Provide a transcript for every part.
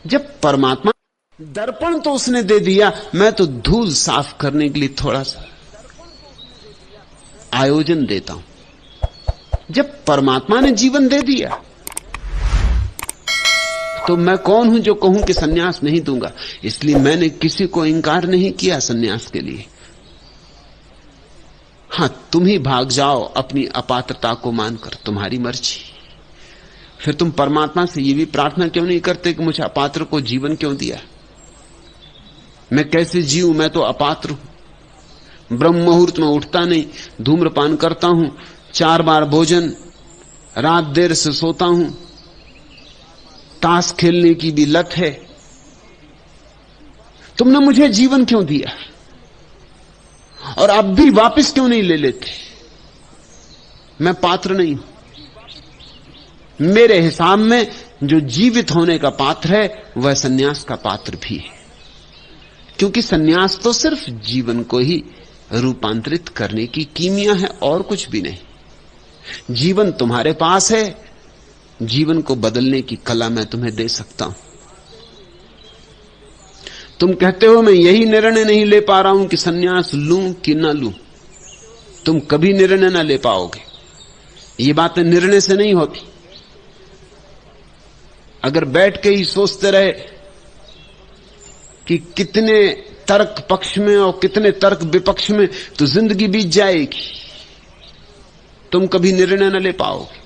जब परमात्मा, दर्पण तो उसने दे दिया, मैं तो धूल साफ करने के लिए थोड़ा सा आयोजन देता हूं। जब परमात्मा ने जीवन दे दिया तो मैं कौन हूं जो कहूं कि सन्यास नहीं दूंगा। इसलिए मैंने किसी को इंकार नहीं किया सन्यास के लिए। हां, तुम ही भाग जाओ अपनी अपात्रता को मानकर, तुम्हारी मर्जी। फिर तुम परमात्मा से ये भी प्रार्थना क्यों नहीं करते कि मुझे अपात्र को जीवन क्यों दिया? मैं कैसे जीऊं, मैं तो अपात्र हूं। ब्रह्म मुहूर्त में उठता नहीं, धूम्रपान करता हूं, 4 बार भोजन, रात देर से सोता हूं, ताश खेलने की भी लत है। तुमने मुझे जीवन क्यों दिया और अब भी वापस क्यों नहीं ले लेते? मैं पात्र नहीं हूं। मेरे हिसाब में जो जीवित होने का पात्र है वह सन्यास का पात्र भी है, क्योंकि सन्यास तो सिर्फ जीवन को ही रूपांतरित करने की कीमिया है और कुछ भी नहीं। जीवन तुम्हारे पास है, जीवन को बदलने की कला मैं तुम्हें दे सकता हूं। तुम कहते हो मैं यही निर्णय नहीं ले पा रहा हूं कि सन्यास लूं कि ना लूं। तुम कभी निर्णय ना ले पाओगे। ये बातें निर्णय से नहीं होती। अगर बैठ के ही सोचते रहे कि कितने तर्क पक्ष में और कितने तर्क विपक्ष में, तो जिंदगी बीत जाएगी, तुम कभी निर्णय न ले पाओगे।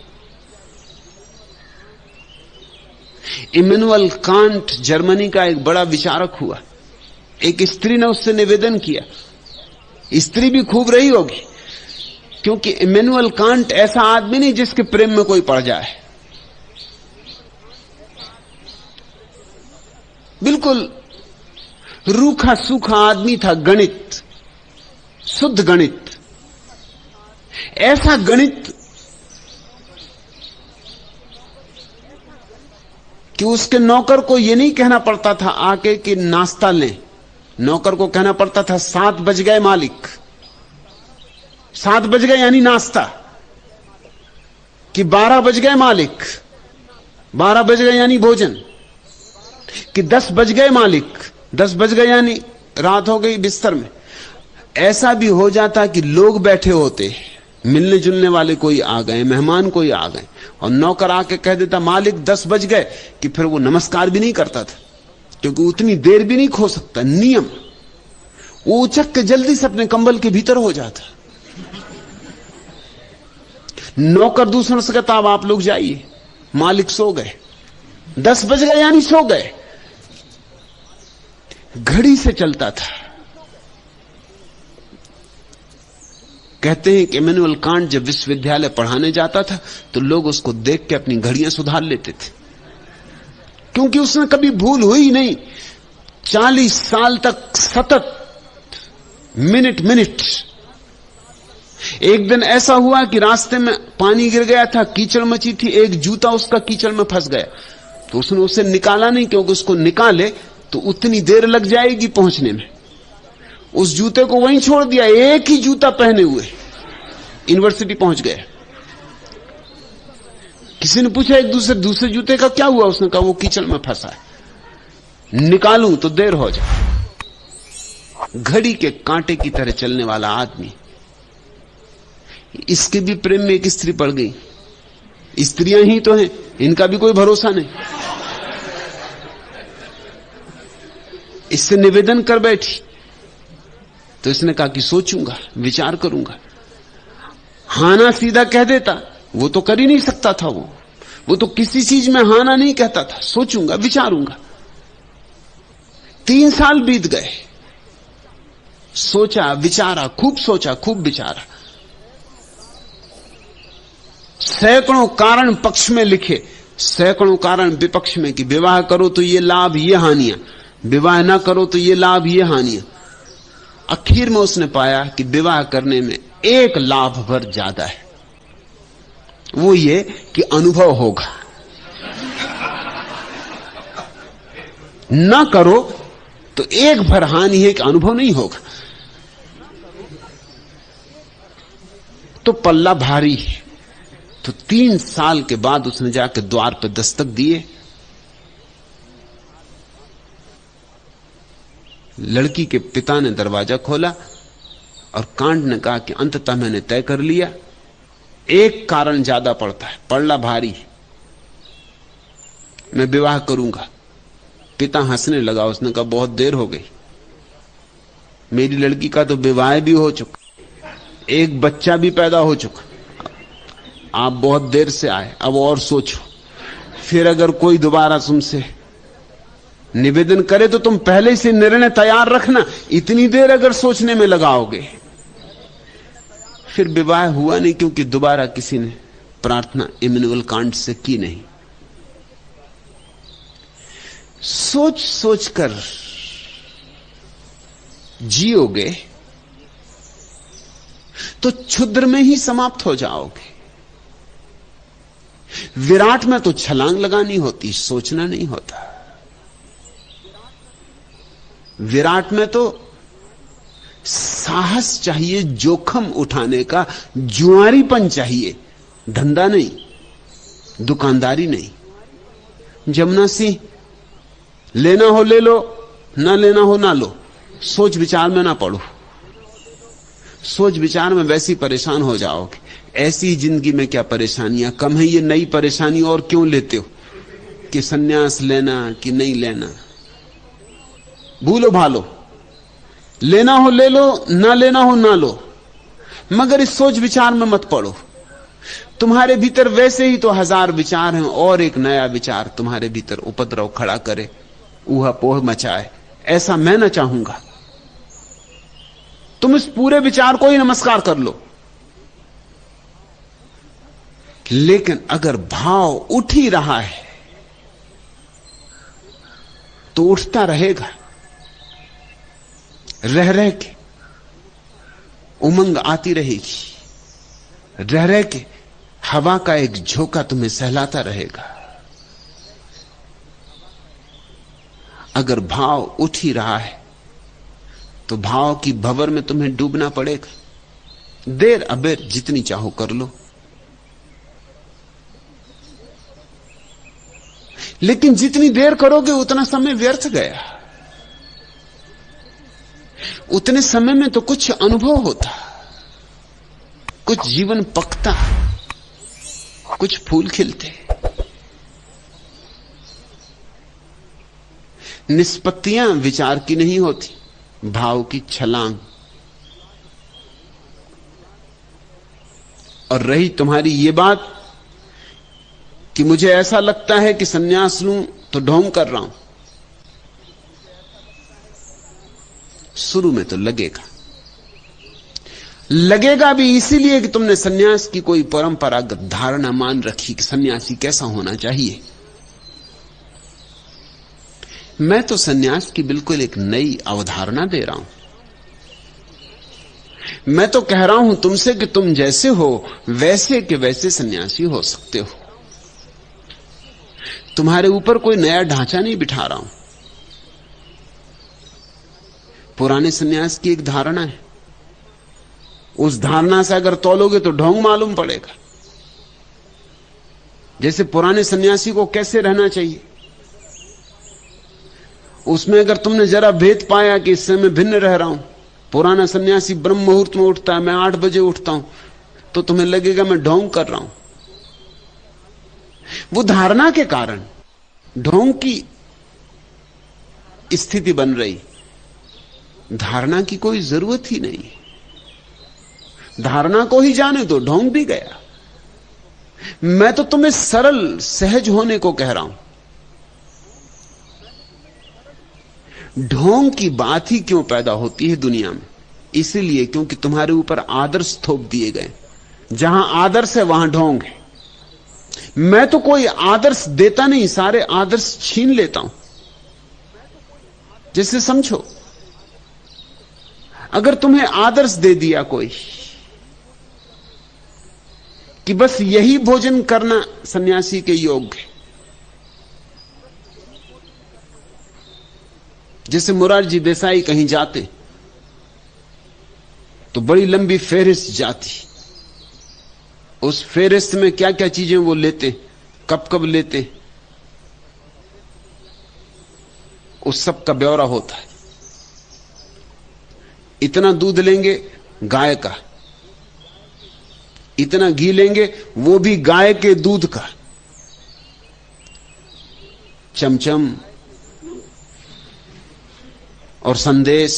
इमैनुअल कांट जर्मनी का एक बड़ा विचारक हुआ। एक स्त्री ने उससे निवेदन किया, स्त्री भी खूब रही होगी, क्योंकि इमैनुअल कांट ऐसा आदमी नहीं जिसके प्रेम में कोई पड़ जाए। बिल्कुल रूखा सूखा आदमी था, गणित, शुद्ध गणित, ऐसा गणित कि उसके नौकर को यह नहीं कहना पड़ता था आके कि नाश्ता लें। नौकर को कहना पड़ता था 7 बज गए मालिक, 7 बज गए यानी नाश्ता, कि 12 बज गए मालिक, 12 बज गए यानी भोजन, कि 10 बज गए मालिक, 10 बज गए यानी रात हो गई बिस्तर में। ऐसा भी हो जाता कि लोग बैठे होते, मिलने जुलने वाले कोई आ गए, मेहमान कोई आ गए, और नौकर आके कह देता मालिक 10 बज गए, कि फिर वो नमस्कार भी नहीं करता था, क्योंकि उतनी देर भी नहीं खो सकता, नियम। वो उचक के जल्दी से अपने कंबल के भीतर हो जाता। नौकर दूसरों से कहता अब आप लोग जाइए, मालिक सो गए, 10 बज गए यानी सो गए। घड़ी से चलता था। कहते हैं कि इमैनुअल कांट जब विश्वविद्यालय पढ़ाने जाता था तो लोग उसको देख के अपनी घड़ियां सुधार लेते थे, क्योंकि उसने कभी भूल हुई नहीं। 40 साल तक सतत मिनट मिनट। एक दिन ऐसा हुआ कि रास्ते में पानी गिर गया था, कीचड़ मची थी, एक जूता उसका कीचड़ में फंस गया, तो उसने उसे निकाला नहीं, क्योंकि उसको निकाले तो उतनी देर लग जाएगी पहुंचने में। उस जूते को वहीं छोड़ दिया, एक ही जूता पहने हुए यूनिवर्सिटी पहुंच गए। किसी ने पूछा एक दूसरे जूते का क्या हुआ? उसने कहा वो कीचड़ में फंसा है, निकालूं तो देर हो जाए। घड़ी के कांटे की तरह चलने वाला आदमी। इसके भी प्रेम में एक स्त्री पड़ गई। स्त्रियां ही तो हैं, इनका भी कोई भरोसा नहीं। इससे निवेदन कर बैठी तो इसने कहा कि सोचूंगा, विचार करूंगा। हाना सीधा कह देता, वो तो कर ही नहीं सकता था। वो तो किसी चीज में हाना नहीं कहता था, सोचूंगा, विचारूंगा। 3 साल बीत गए, सोचा, विचारा, खूब सोचा, खूब विचारा। सैकड़ों कारण पक्ष में लिखे, सैकड़ों कारण विपक्ष में, कि विवाह करो तो ये लाभ, ये हानियां, विवाह ना करो तो ये लाभ, ये हानियां। आखिर में उसने पाया कि विवाह करने में एक लाभ भर ज्यादा है, वो ये कि अनुभव होगा। ना करो तो एक भर हानि है कि अनुभव नहीं होगा। तो पल्ला भारी है। तो 3 साल के बाद उसने जाकर द्वार पर दस्तक दिए लड़की के पिता ने दरवाजा खोला और कांट ने कहा कि अंततः मैंने तय कर लिया, एक कारण ज्यादा पड़ता है, पड़ला भारी, मैं विवाह करूंगा। पिता हंसने लगा, उसने कहा बहुत देर हो गई, मेरी लड़की का तो विवाह भी हो चुका, एक बच्चा भी पैदा हो चुका, आप बहुत देर से आए, अब और सोचो। फिर अगर कोई दोबारा तुमसे निवेदन करे तो तुम पहले से निर्णय तैयार रखना, इतनी देर अगर सोचने में लगाओगे। फिर विवाह हुआ नहीं, क्योंकि दोबारा किसी ने प्रार्थना इमैनुअल कांट से की नहीं। सोच सोच कर जियोगे तो क्षुद्र में ही समाप्त हो जाओगे। विराट में तो छलांग लगानी होती, सोचना नहीं होता। विराट में तो साहस चाहिए, जोखिम उठाने का जुआरीपन चाहिए, धंधा नहीं, दुकानदारी नहीं। जमुना सिंह, लेना हो ले लो, ना लेना हो ना लो, सोच विचार में ना पड़ो। सोच विचार में वैसी परेशान हो जाओगे। ऐसी जिंदगी में क्या परेशानियां कम है, ये नई परेशानी और क्यों लेते हो कि सन्यास लेना कि नहीं लेना। भूलो भालो, लेना हो ले लो, ना लेना हो ना लो, मगर इस सोच विचार में मत पड़ो। तुम्हारे भीतर वैसे ही तो हजार विचार हैं, और एक नया विचार तुम्हारे भीतर उपद्रव खड़ा करे, ऊहापोह मचाए, ऐसा मैं ना चाहूंगा। तुम इस पूरे विचार को ही नमस्कार कर लो। लेकिन अगर भाव उठ ही रहा है तो उठता रहेगा, रह रह के उमंग आती रहेगी, रह रह के हवा का एक झोंका तुम्हें सहलाता रहेगा। अगर भाव उठ ही रहा है तो भाव की भंवर में तुम्हें डूबना पड़ेगा। देर अबेर जितनी चाहो कर लो, लेकिन जितनी देर करोगे उतना समय व्यर्थ गया। उतने समय में तो कुछ अनुभव होता, कुछ जीवन पकता, कुछ फूल खिलते। निष्पत्तियां विचार की नहीं होती, भाव की छलांग। और रही तुम्हारी ये बात कि मुझे ऐसा लगता है कि सन्यास लूं तो ढोंग कर रहा हूं, शुरू में तो लगेगा भी इसीलिए कि तुमने सन्यास की कोई परंपरागत धारणा मान रखी कि सन्यासी कैसा होना चाहिए। मैं तो सन्यास की बिल्कुल एक नई अवधारणा दे रहा हूं। मैं तो कह रहा हूं तुमसे कि तुम जैसे हो वैसे के वैसे सन्यासी हो सकते हो। तुम्हारे ऊपर कोई नया ढांचा नहीं बिठा रहा हूं। पुराने सन्यास की एक धारणा है, उस धारणा से अगर तौलोगे तो ढोंग मालूम पड़ेगा। जैसे पुराने सन्यासी को कैसे रहना चाहिए, उसमें अगर तुमने जरा भेद पाया कि इससे मैं भिन्न रह रहा हूं, पुराना सन्यासी ब्रह्म मुहूर्त में उठता है, मैं 8 बजे उठता हूं, तो तुम्हें लगेगा मैं ढोंग कर रहा हूं। वो धारणा के कारण ढोंग की स्थिति बन रही। धारणा की कोई जरूरत ही नहीं, धारणा को ही जाने दो, ढोंग भी गया। मैं तो तुम्हें सरल सहज होने को कह रहा हूं। ढोंग की बात ही क्यों पैदा होती है दुनिया में? इसीलिए क्योंकि तुम्हारे ऊपर आदर्श थोप दिए गए। जहां आदर्श है वहां ढोंग है। मैं तो कोई आदर्श देता नहीं, सारे आदर्श छीन लेता हूं। जैसे समझो, अगर तुम्हें आदर्श दे दिया कोई कि बस यही भोजन करना सन्यासी के योग्य है, जैसे मुरारजी देसाई कहीं जाते तो बड़ी लंबी फेहरिस्त जाती, उस फेहरिस्त में क्या क्या चीजें वो लेते, कब कब लेते, उस सब का ब्यौरा होता है। इतना दूध लेंगे गाय का, इतना घी लेंगे वो भी गाय के दूध का। चमचम और संदेश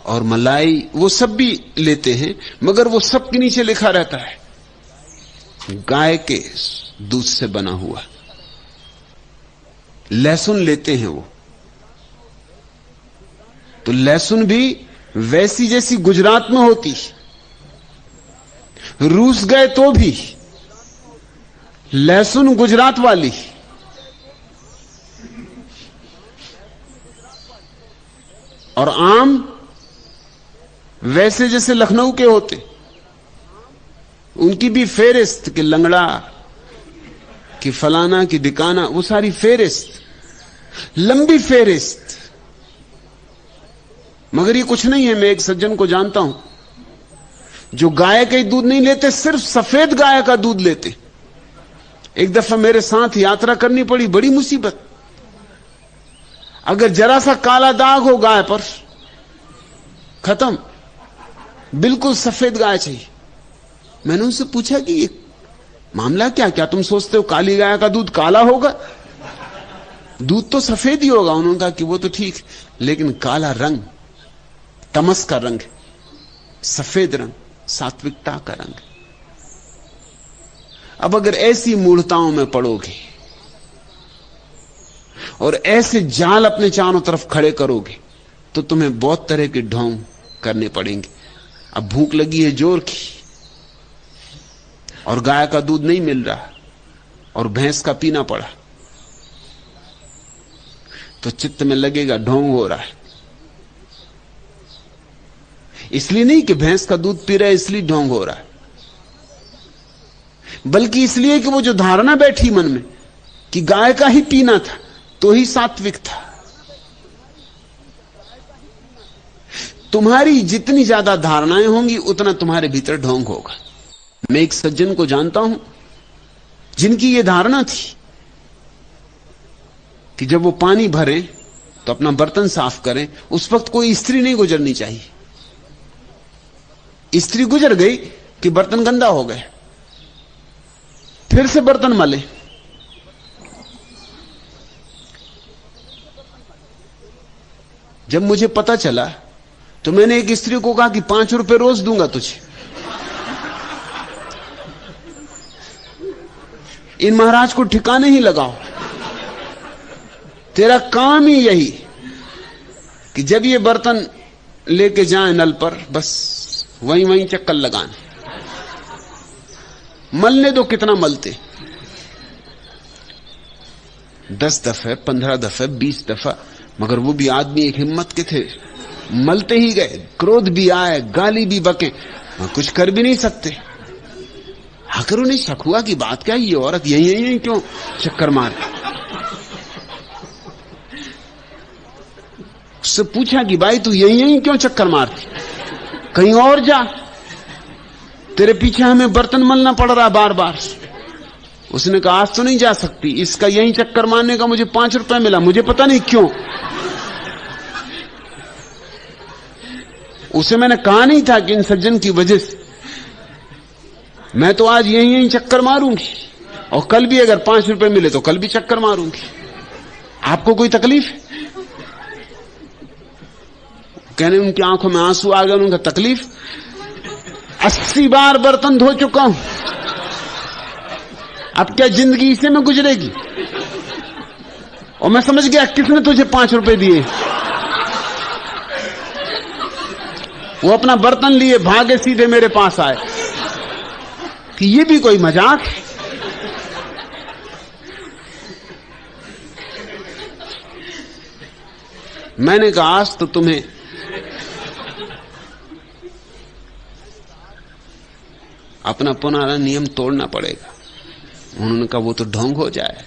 और मलाई वो सब भी लेते हैं, मगर वो सब के नीचे लिखा रहता है गाय के दूध से बना हुआ। लहसुन लेते हैं वो, तो लहसुन भी वैसी जैसी गुजरात में होती, रूस गए तो भी लहसुन गुजरात वाली। और आम वैसे जैसे लखनऊ के होते, उनकी भी फेरिस्त कि लंगड़ा कि फलाना कि दिकाना, वो सारी फेरिस्त, लंबी फेरिस्त। मगर ये कुछ नहीं है। मैं एक सज्जन को जानता हूं जो गाय का दूध नहीं लेते, सिर्फ सफेद गाय का दूध लेते। एक दफा मेरे साथ यात्रा करनी पड़ी, बड़ी मुसीबत। अगर जरा सा काला दाग हो गाय पर, खत्म, बिल्कुल सफेद गाय चाहिए। मैंने उनसे पूछा कि ये मामला क्या, क्या तुम सोचते हो काली गाय का दूध काला होगा? दूध तो सफेद ही होगा। उन्होंने कहा कि वो तो ठीक, लेकिन काला रंग तमस का रंग है, सफेद रंग सात्विकता का रंग है। अब अगर ऐसी मूढ़ताओं में पड़ोगे और ऐसे जाल अपने चारों तरफ खड़े करोगे तो तुम्हें बहुत तरह के ढोंग करने पड़ेंगे। अब भूख लगी है जोर की और गाय का दूध नहीं मिल रहा और भैंस का पीना पड़ा, तो चित्त में लगेगा ढोंग हो रहा है। इसलिए नहीं कि भैंस का दूध पी रहा है इसलिए ढोंग हो रहा है, बल्कि इसलिए कि वो जो धारणा बैठी मन में कि गाय का ही पीना था तो ही सात्विक था। तुम्हारी जितनी ज्यादा धारणाएं होंगी उतना तुम्हारे भीतर ढोंग होगा। मैं एक सज्जन को जानता हूं जिनकी यह धारणा थी कि जब वो पानी भरें तो अपना बर्तन साफ करें, उस वक्त कोई स्त्री नहीं गुजरनी चाहिए। स्त्री गुजर गई कि बर्तन गंदा हो गए, फिर से बर्तन मले। जब मुझे पता चला तो मैंने एक स्त्री को कहा कि 5 रुपए रोज दूंगा तुझे। इन महाराज को ठिकाने ही लगाओ। तेरा काम ही यही कि जब ये बर्तन लेके जाए नल पर, बस वहीं वहीं चक्कर लगाने, मलने दो कितना मलते, 10 दफे 15 दफे 20 दफा, मगर वो भी आदमी एक हिम्मत के थे, मलते ही गए। क्रोध भी आए, गाली भी बके, कुछ कर भी नहीं सकते। आखिर उन्हें शक हुआ कि बात क्या, ये औरत यही यही क्यों चक्कर मार। उससे पूछा कि भाई तू यही यही क्यों चक्कर मारती, कहीं और जा, तेरे पीछे हमें बर्तन मलना पड़ रहा बार बार। उसने कहा आज तो नहीं जा सकती, इसका यही चक्कर मारने का मुझे 5 रुपए मिला, मुझे पता नहीं क्यों। उसे मैंने कहा नहीं था कि इन सज्जन की वजह से मैं तो आज यही यही चक्कर मारूंगी, और कल भी अगर 5 रुपए मिले तो कल भी चक्कर मारूंगी। आपको कोई तकलीफ है? कहने उनकी आंखों में आंसू आ गए। उनका तकलीफ, 80 बार बर्तन धो चुका हूं, अब क्या जिंदगी इसे में गुजरेगी? और मैं समझ गया किसने तुझे 5 रुपए दिए। वो अपना बर्तन लिए भागे सीधे मेरे पास आए कि ये भी कोई मजाक है। मैंने कहा आज तो तुम्हें अपना पुराना नियम तोड़ना पड़ेगा। उन्होंने कहा वो तो ढोंग हो जाए।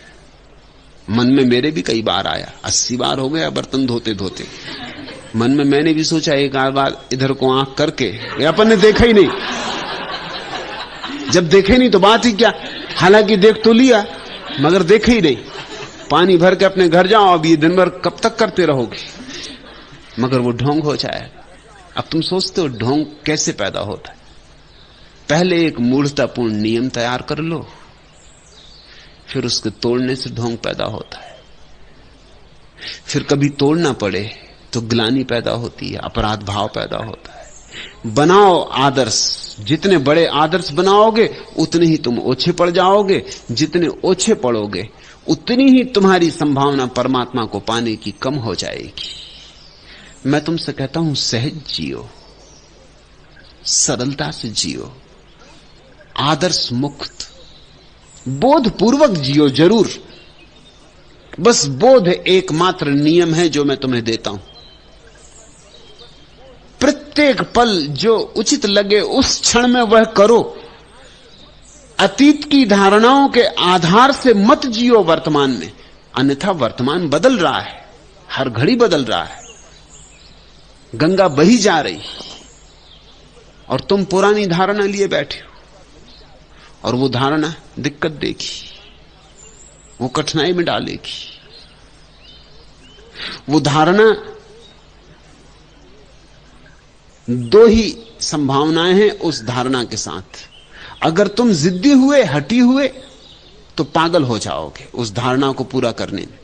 मन में मेरे भी कई बार आया, 80 बार हो गया बर्तन धोते धोते। मन में मैंने भी सोचा एक आध बार इधर को आंख करके, अपन ने देखा ही नहीं। जब देखे नहीं तो बात ही क्या, हालांकि देख तो लिया मगर देखे ही नहीं। पानी भर के अपने घर जाओ, अब ये दिन भर कब तक करते रहोगे? मगर वो ढोंग हो जाएगा। अब तुम सोचते हो ढोंग कैसे पैदा होता है? पहले एक मूढ़तापूर्ण नियम तैयार कर लो, फिर उसके तोड़ने से ढोंग पैदा होता है। फिर कभी तोड़ना पड़े तो ग्लानि पैदा होती है, अपराध भाव पैदा होता है। बनाओ आदर्श, जितने बड़े आदर्श बनाओगे उतने ही तुम ओछे पड़ जाओगे, जितने ओछे पड़ोगे उतनी ही तुम्हारी संभावना परमात्मा को पाने की कम हो जाएगी। मैं तुमसे कहता हूं सहज जियो, सरलता से जियो, आदर्श मुक्त, बोधपूर्वक जियो जरूर। बस बोध एकमात्र नियम है जो मैं तुम्हें देता हूं। प्रत्येक पल जो उचित लगे उस क्षण में वह करो। अतीत की धारणाओं के आधार से मत जियो वर्तमान में, अन्यथा वर्तमान बदल रहा है, हर घड़ी बदल रहा है। गंगा बही जा रही और तुम पुरानी धारणा लिए बैठे हो, और वो धारणा दिक्कत देगी, वो कठिनाई में डालेगी। वो धारणा, दो ही संभावनाएं हैं उस धारणा के साथ। अगर तुम जिद्दी हुए, हटी हुए, तो पागल हो जाओगे उस धारणा को पूरा करने में,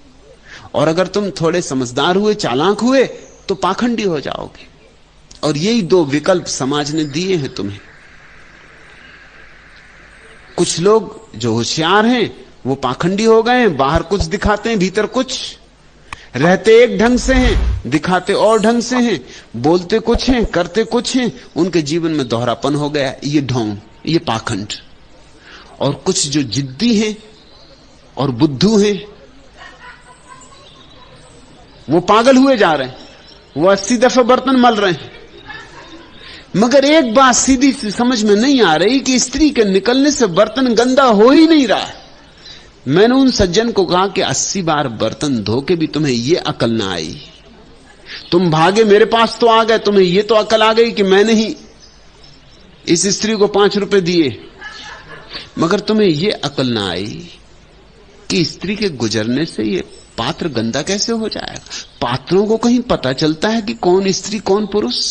और अगर तुम थोड़े समझदार हुए, चालाक हुए, तो पाखंडी हो जाओगे। और यही दो विकल्प समाज ने दिए हैं तुम्हें। कुछ लोग जो होशियार हैं वो पाखंडी हो गए हैं, बाहर कुछ दिखाते हैं, भीतर कुछ, रहते एक ढंग से हैं, दिखाते और ढंग से हैं, बोलते कुछ हैं, करते कुछ हैं, उनके जीवन में दोहरापन हो गया। ये ढोंग, ये पाखंड। और कुछ जो जिद्दी हैं और बुद्धू हैं, वो पागल हुए जा रहे हैं, वो 80 दफे बर्तन मल रहे हैं। मगर एक बात सीधी सी समझ में नहीं आ रही कि स्त्री के निकलने से बर्तन गंदा हो ही नहीं रहा। मैंने उन सज्जन को कहा कि 80 बार बर्तन धो के भी तुम्हें यह अकल ना आई। तुम भागे मेरे पास तो आ गए, तुम्हें यह तो अकल आ गई कि मैंने ही इस स्त्री को 5 रुपए दिए, मगर तुम्हें यह अकल ना आई कि स्त्री के गुजरने से यह पात्र गंदा कैसे हो जाएगा। पात्रों को कहीं पता चलता है कि कौन स्त्री कौन पुरुष?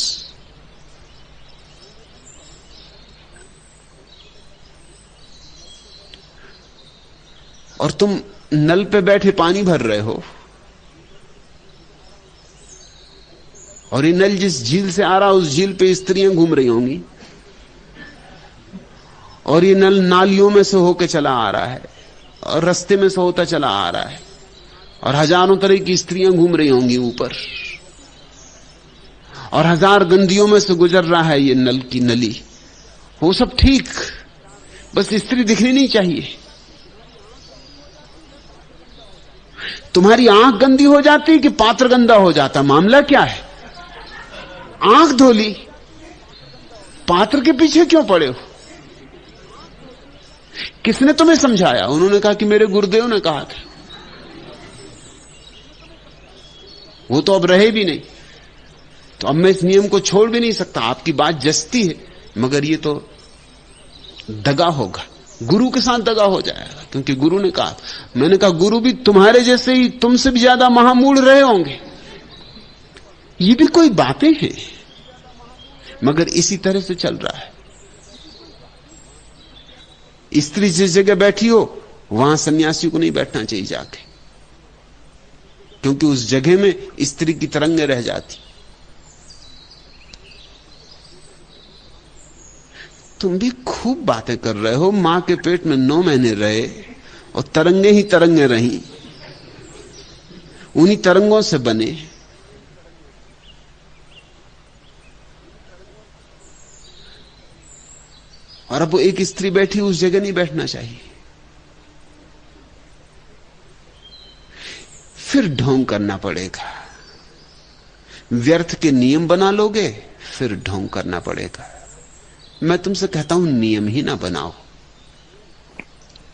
और तुम नल पे बैठे पानी भर रहे हो, और ये नल जिस झील से आ रहा उस झील पे स्त्रियां घूम रही होंगी, और ये नल नालियों में से होकर चला आ रहा है और रास्ते में से होता चला आ रहा है, और हजारों तरह की स्त्रियां घूम रही होंगी ऊपर, और 1000 गंदियों में से गुजर रहा है ये नल की नली। वो सब ठीक, बस स्त्री दिखनी नहीं चाहिए। तुम्हारी आंख गंदी हो जाती कि पात्र गंदा हो जाता? मामला क्या है? आंख धो ली, पात्र के पीछे क्यों पड़े हो? किसने तुम्हें समझाया? उन्होंने कहा कि मेरे गुरुदेव ने कहा था। वो तो अब रहे भी नहीं, तो अब मैं इस नियम को छोड़ भी नहीं सकता। आपकी बात जचती है, मगर ये तो दगा होगा, गुरु के साथ दगा हो जाएगा, क्योंकि गुरु ने कहा। मैंने कहा गुरु भी तुम्हारे जैसे ही, तुमसे भी ज्यादा महामूढ़ रहे होंगे। ये भी कोई बातें हैं, मगर इसी तरह से चल रहा है। स्त्री जिस जगह बैठी हो वहां सन्यासी को नहीं बैठना चाहिए जाके, क्योंकि उस जगह में स्त्री की तरंगें रह जाती। तुम भी खूब बातें कर रहे हो, मां के पेट में 9 महीने रहे और तरंगे ही तरंगे रही, उन्हीं तरंगों से बने। और अब वो एक स्त्री बैठी उस जगह नहीं बैठना चाहिए। फिर ढोंग करना पड़ेगा, व्यर्थ के नियम बना लोगे, फिर ढोंग करना पड़ेगा। मैं तुमसे कहता हूं नियम ही ना बनाओ,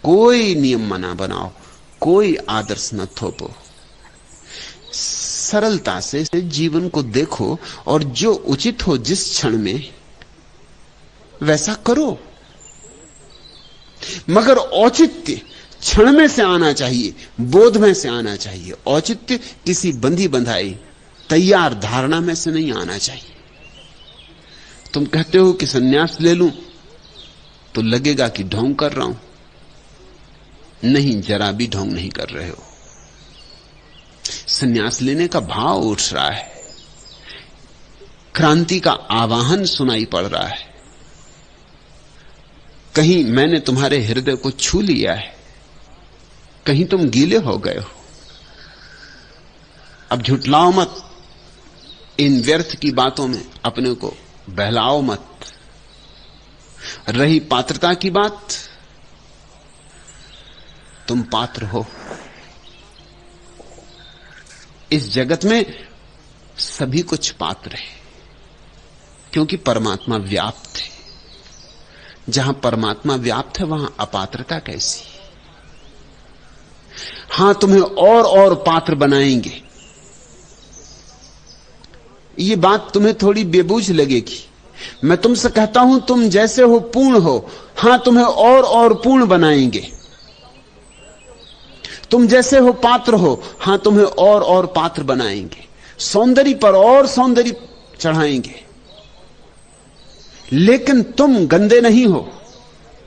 कोई नियम मना बनाओ, कोई आदर्श न थोपो। सरलता से जीवन को देखो और जो उचित हो जिस क्षण में वैसा करो। मगर औचित्य क्षण में से आना चाहिए, बोध में से आना चाहिए। औचित्य किसी बंधी बंधाई तैयार धारणा में से नहीं आना चाहिए। तुम कहते हो कि सन्यास ले लूं, तो लगेगा कि ढोंग कर रहा हूं। नहीं, जरा भी ढोंग नहीं कर रहे हो। सन्यास लेने का भाव उठ रहा है, क्रांति का आवाहन सुनाई पड़ रहा है। कहीं मैंने तुम्हारे हृदय को छू लिया है, कहीं तुम गीले हो गए हो। अब झुठलाओ मत, इन व्यर्थ की बातों में अपने को बहलाओ मत। रही पात्रता की बात, तुम पात्र हो। इस जगत में सभी कुछ पात्र है, क्योंकि परमात्मा व्याप्त है। जहां परमात्मा व्याप्त है वहां अपात्रता कैसी? हां, तुम्हें और पात्र बनाएंगे। ये बात तुम्हें थोड़ी बेबूझ लगेगी। मैं तुमसे कहता हूं तुम जैसे हो पूर्ण हो। हां, तुम्हें और पूर्ण बनाएंगे। तुम जैसे हो पात्र हो, हां तुम्हें और पात्र बनाएंगे। सौंदर्य पर और सौंदर्य चढ़ाएंगे। लेकिन तुम गंदे नहीं हो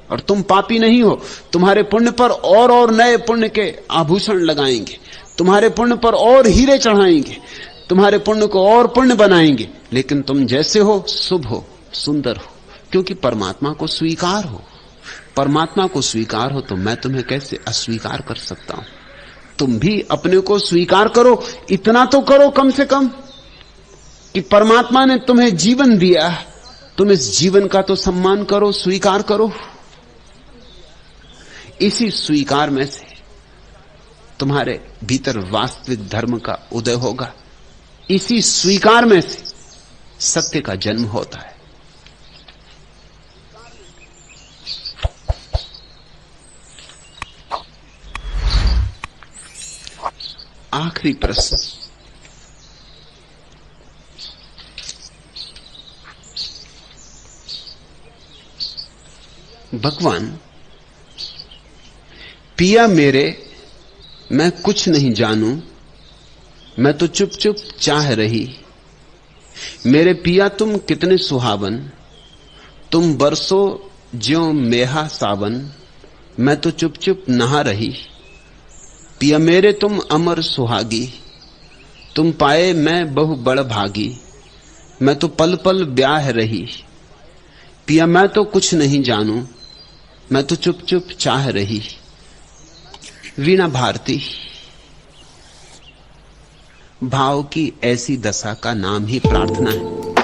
और तुम पापी नहीं हो। तुम्हारे पुण्य पर और नए पुण्य के आभूषण लगाएंगे। तुम्हारे पुण्य पर और हीरे चढ़ाएंगे। तुम्हारे पुण्य को और पुण्य बनाएंगे। लेकिन तुम जैसे हो, शुभ हो, सुंदर हो, क्योंकि परमात्मा को स्वीकार हो। परमात्मा को स्वीकार हो तो मैं तुम्हें कैसे अस्वीकार कर सकता हूं? तुम भी अपने को स्वीकार करो। इतना तो करो कम से कम कि परमात्मा ने तुम्हें जीवन दिया, तुम इस जीवन का तो सम्मान करो, स्वीकार करो। इसी स्वीकार में से तुम्हारे भीतर वास्तविक धर्म का उदय होगा। इसी स्वीकार में से सत्य का जन्म होता है। आखिरी प्रश्न, भगवान, पिया मेरे मैं कुछ नहीं जानूं, मैं तो चुप चुप चाह रही। मेरे पिया तुम कितने सुहावन, तुम बरसों ज्यों मेहा सावन, मैं तो चुप चुप नहा रही। पिया मेरे तुम अमर सुहागी, तुम पाए मैं बहु बड़ भागी, मैं तो पल पल ब्याह रही। पिया मैं तो कुछ नहीं जानूं, मैं तो चुप चुप चाह रही। वीणा भारती। भाव की ऐसी दशा का नाम ही प्रार्थना है।